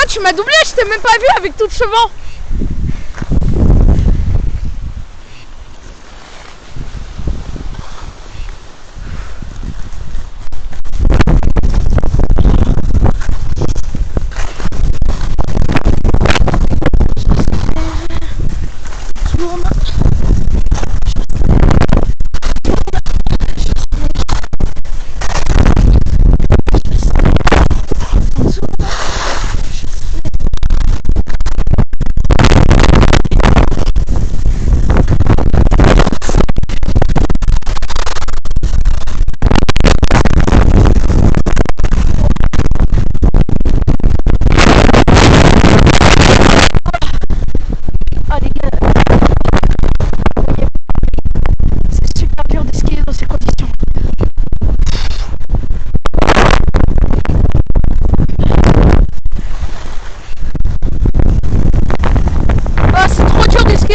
tu m'as doublé, je t'ai même pas vu avec tout le chevaux.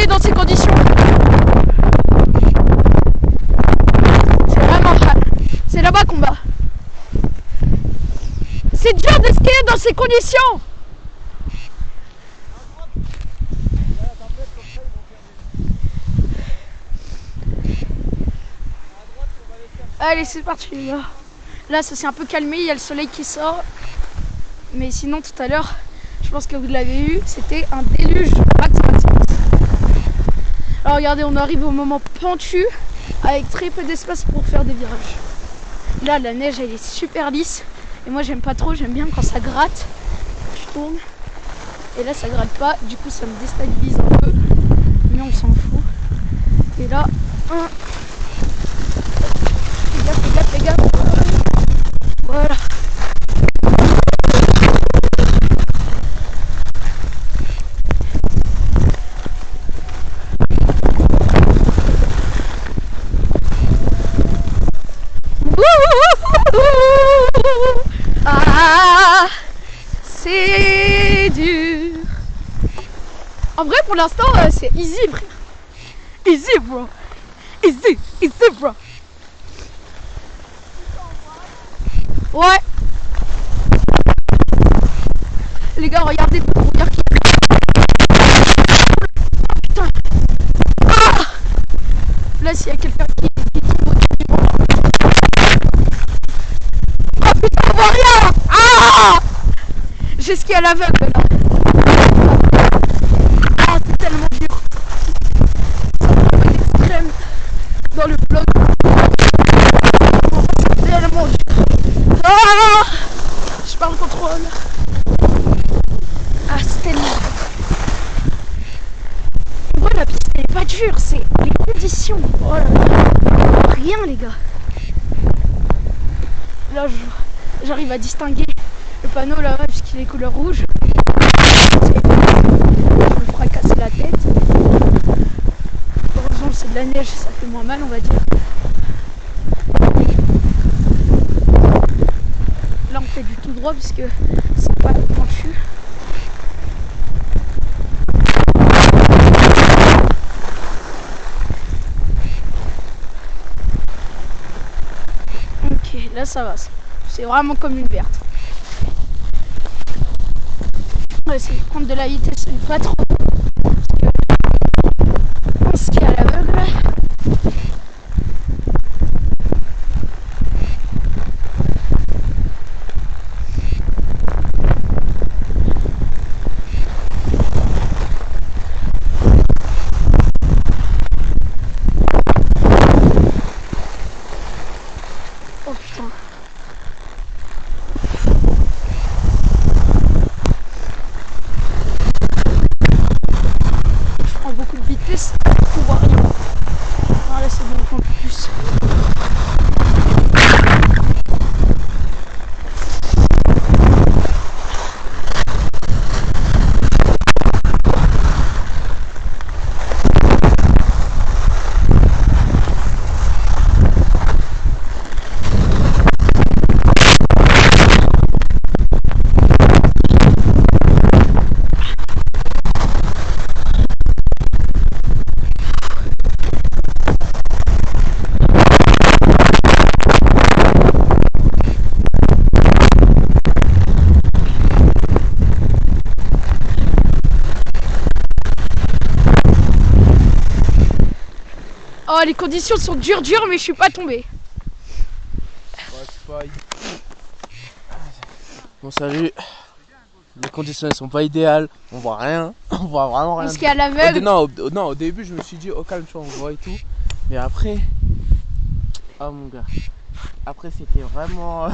Dans ces conditions, c'est vraiment mal. C'est là-bas qu'on va. C'est dur de skier dans ces conditions. Allez, c'est parti les gars. Là ça s'est un peu calmé, il y a le soleil qui sort. Mais sinon tout à l'heure, je pense que vous l'avez vu, c'était un déluge max. Alors regardez, on arrive au moment pentu avec très peu d'espace pour faire des virages. Là la neige elle est super lisse et moi j'aime pas trop, j'aime bien quand ça gratte. Je tourne et là ça gratte pas, du coup ça me déstabilise un peu, mais on s'en fout. Et là, fais gaffe. Voilà. Ah, c'est dur. En vrai, pour l'instant, c'est easy, frère. Easy, bro. Easy bro. Ouais. Les gars, regardez pour dire qu'il y a... Putain. Ah, là, s'il y a quelqu'un qui tombe au-dessus du bord. Oh putain, on voit rien. Ah, j'ai skié à l'aveugle là. Ah, c'est tellement dur. C'est extrême dans le vlog. C'est tellement dur. Ah, je parle contrôle. Ah, c'est tellement dur. Ouais, la piste elle est pas dure, c'est les conditions. Oh là là. Rien les gars. Là j'arrive à distinguer le panneau là-bas puisqu'il est couleur rouge. Je me ferai casser la tête. Heureusement c'est de la neige, ça fait moins mal on va dire. Là on fait du tout droit puisque c'est pas penchu. Ok, là ça va. C'est vraiment comme une verte. On va essayer de prendre de la vitesse, mais pas trop. On skie à l'aveugle. Oh putain. les conditions sont dures, mais je suis pas tombé. Bon, salut. Les conditions elles sont pas idéales, on voit rien, on voit vraiment rien. Parce qu'il y a l'aveugle. Non, au début je me suis dit au calme, tu vois, on voit et tout. Mais après, oh mon gars, après c'était vraiment,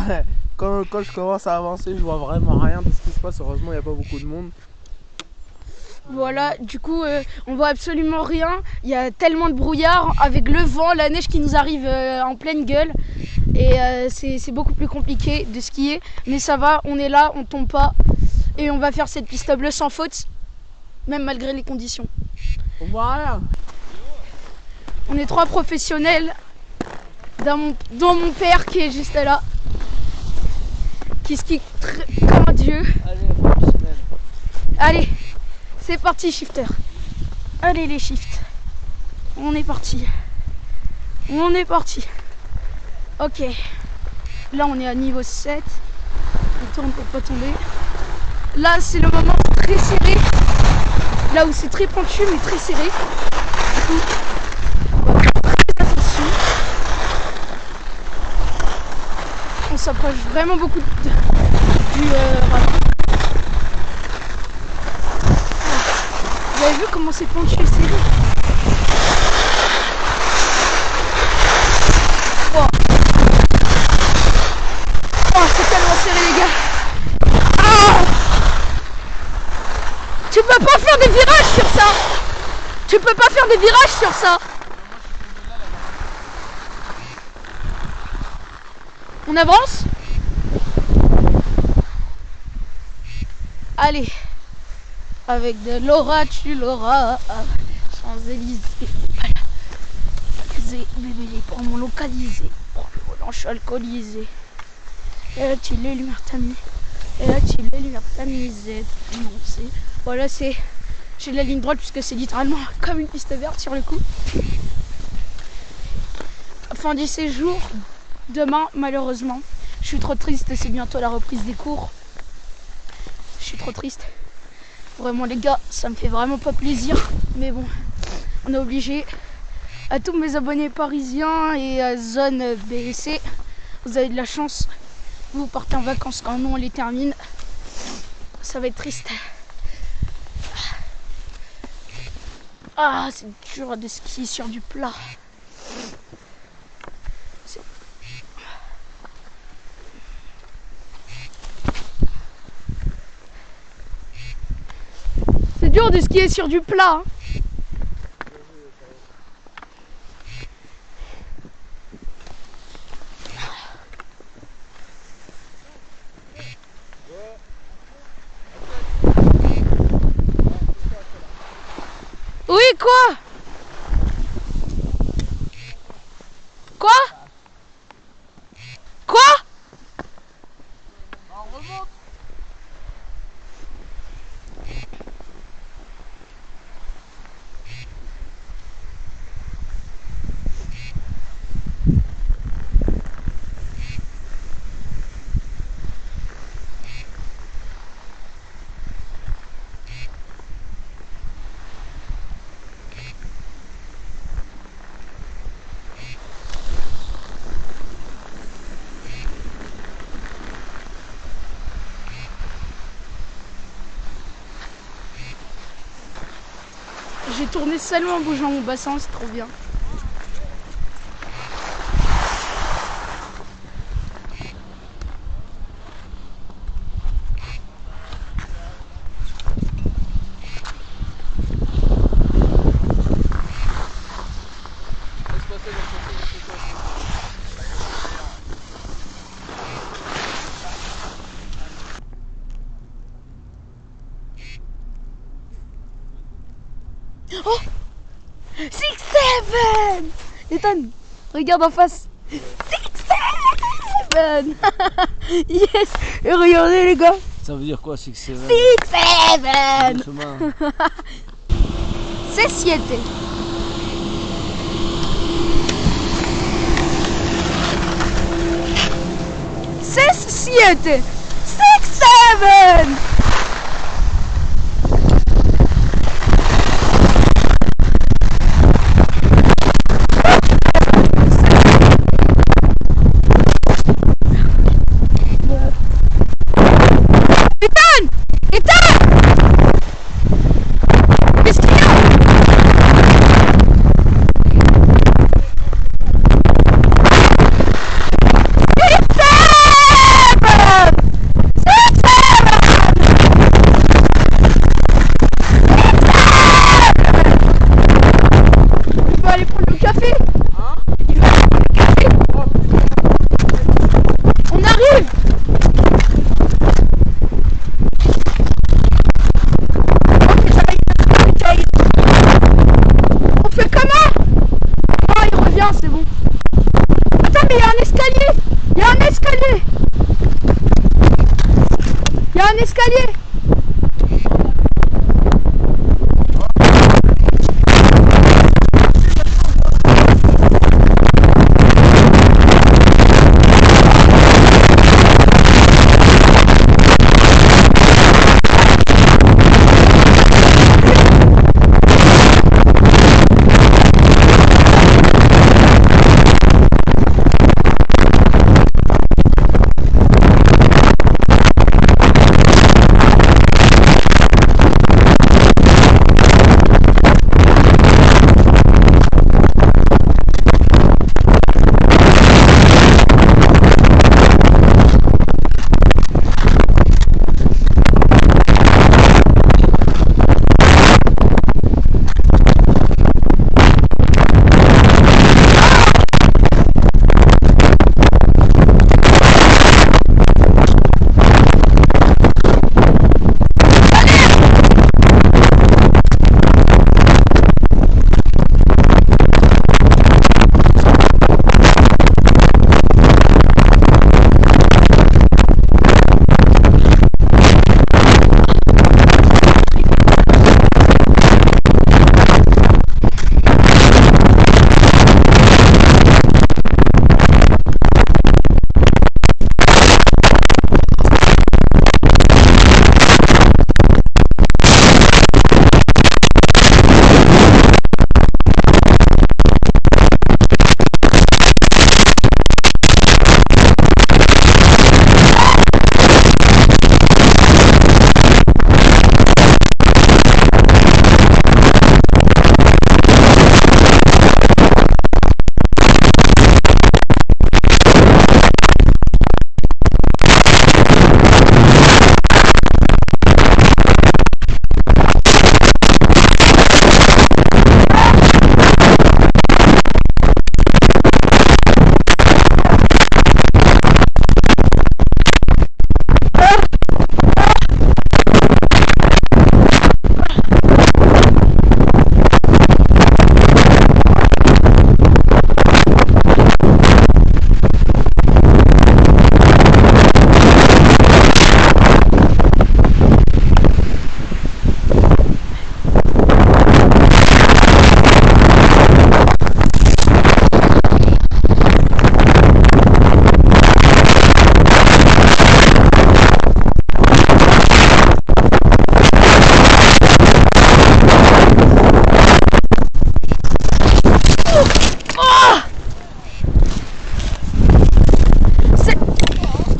quand je commence à avancer, je vois vraiment rien de ce qui se passe. Heureusement il n'y a pas beaucoup de monde. Voilà, du coup on voit absolument rien. Il y a tellement de brouillard avec le vent, la neige qui nous arrive en pleine gueule. Et c'est beaucoup plus compliqué de skier. Mais ça va, on est là, on tombe pas. Et on va faire cette piste bleue sans faute, même malgré les conditions. On voit rien. On est 3 professionnels, dont mon père qui est juste là, qui skie comme un dieu. Allez, c'est parti shifter. Allez les shifts. On est parti. On est parti. Ok. Là on est à niveau 7. On tourne pour pas tomber. Là c'est le moment très serré. Là où c'est très pentu mais très serré. Du coup, on va faire très attention. On s'approche vraiment beaucoup du ravin. Vous avez vu comment c'est pentu et serré? Oh, c'est tellement serré les gars. Ah, tu peux pas faire des virages sur ça. Tu peux pas faire des virages sur ça. On avance? Allez. Avec de l'aura, tu l'auras. Champs-Élysées. Voilà. Bébé, prends mon localisé. Prends le volant, je suis alcoolisé. Et là, tu les lumières tamisées. Et là, tu les lumières tamisées. Non, c'est. Voilà, c'est. J'ai de la ligne droite puisque c'est littéralement comme une piste verte sur le coup. Fin du séjour. Demain, malheureusement. Je suis trop triste, c'est bientôt la reprise des cours. Je suis trop triste. Vraiment les gars, ça me fait vraiment pas plaisir. Mais bon, on est obligé. À tous mes abonnés parisiens et à zone BC, vous avez de la chance. Vous partez en vacances quand nous on les termine. Ça va être triste. Ah, c'est dur de skier sur du plat. C'est dur de skier sur du plat. Hein. Oui, quoi? Quoi? Quoi? On remonte. J'ai tourné seulement en bougeant mon bassin, c'est trop bien. Oh, 6-7. Ethan, regarde en face. 6-7. Yes. Et regardez les gars. Ça veut dire quoi 6-7? 6-7. C'est 7. C'est 7. 6-7. Ethan! Ethan! Qu'est-ce qu'il y a? Il va aller prendre le café. Il va aller prendre le café. On arrive. On fait comment? Oh, il revient, c'est bon. Attends, mais il y a un escalier. Il y a un escalier. Il y a un escalier.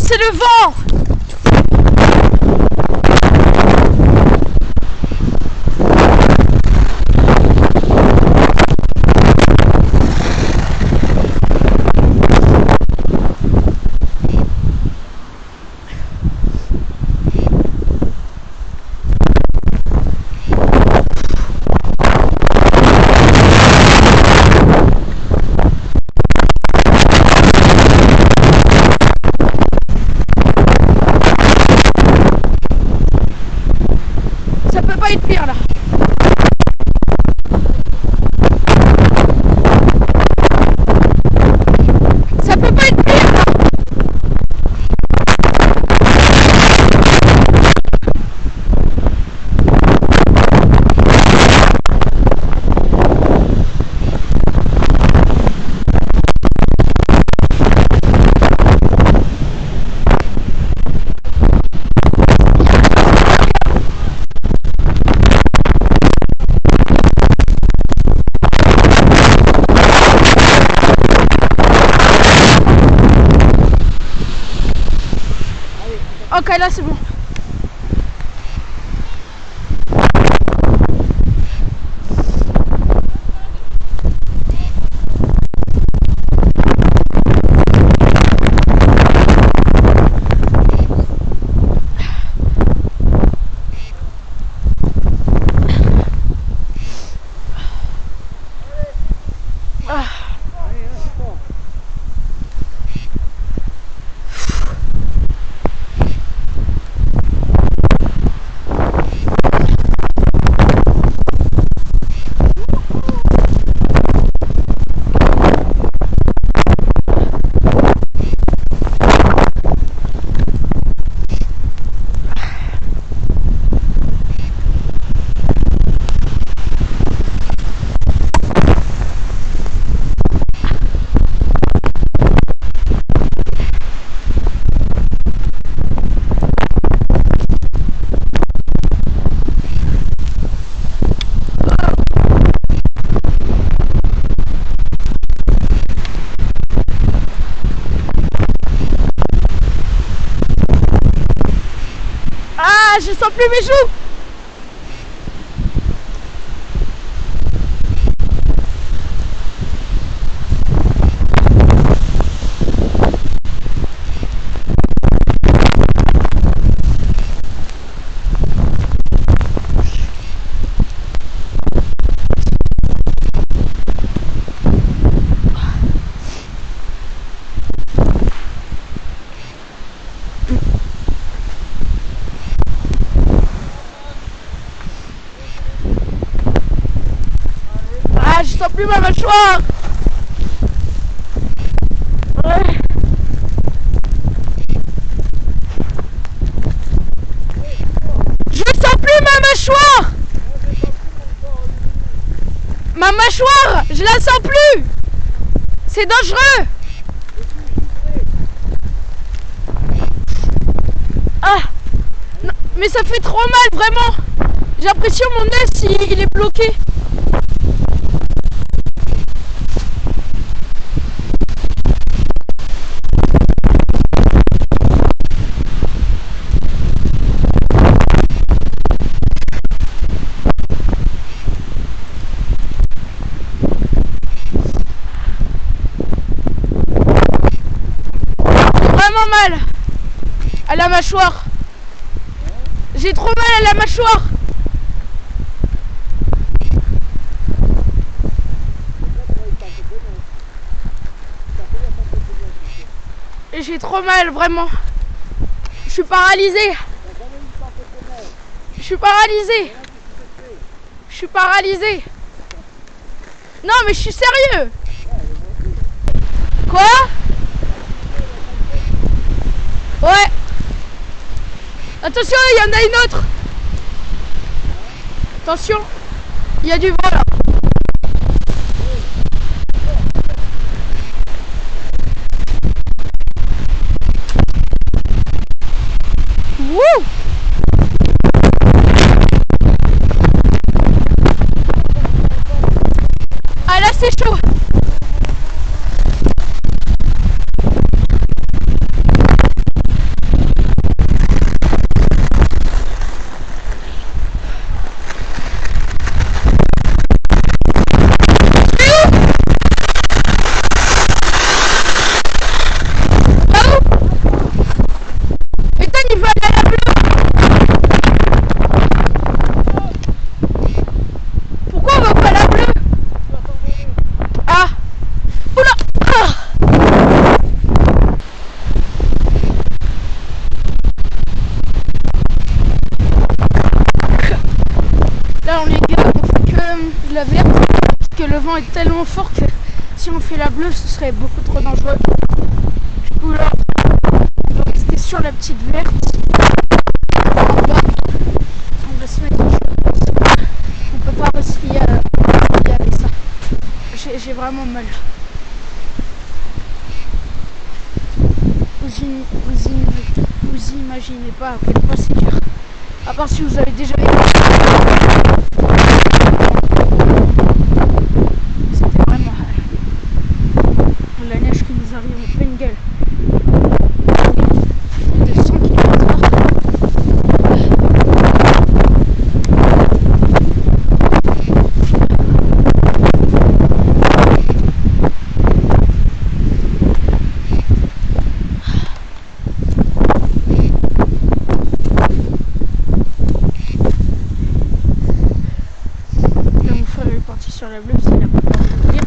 C'est le vent! Ça peut pas être pire là. Ça peut pas être pire là. Ok, là c'est bon. Ah, je sens plus mes joues. Ah, je sens plus ma mâchoire. Ouais. Je sens plus ma mâchoire. Ma mâchoire, je la sens plus. C'est dangereux. Ah, non, mais ça fait trop mal, vraiment. J'ai l'impression mon os, il est bloqué. Vraiment mal à la mâchoire. J'ai trop mal à la mâchoire. Et j'ai trop mal, vraiment. Je suis paralysée. Je suis paralysée. Je suis paralysée. Non, mais je suis sérieux. Quoi? Ouais. Attention, il y en a une autre. Attention, il y a du vent là. Wouh! Ah là c'est chaud. Là on est on fait que la verte parce que le vent est tellement fort que si on fait la bleue ce serait beaucoup trop dangereux. Du coup là on va rester sur la petite verte. On va se mettre on peut pas reskier avec ça. J'ai vraiment mal. Vous imaginez pas à quel point c'est dur. À part si vous avez déjà vécu. C'était vraiment la neige qui nous arrive en pleine gueule. De 100 km/h. Sur la bleue, c'est la plupart de dire.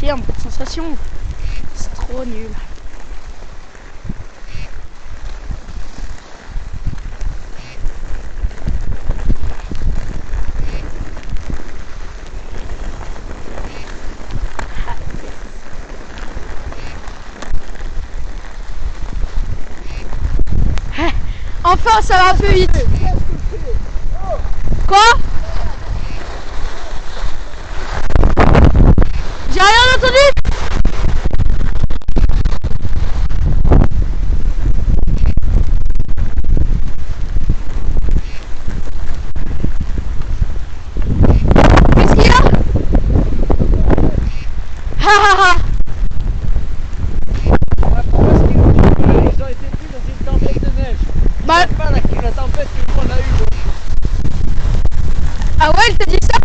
Un peu de sensation, c'est trop nul. Enfin, ça va un peu vite. Quoi? J'ai rien entendu. Qu'est-ce qu'il y a? Ha ha ha. Ils ont été pris dans une tempête de neige. Bah, Pas la tempête que nous on a eue. ah ouais, elle t'a dit ça?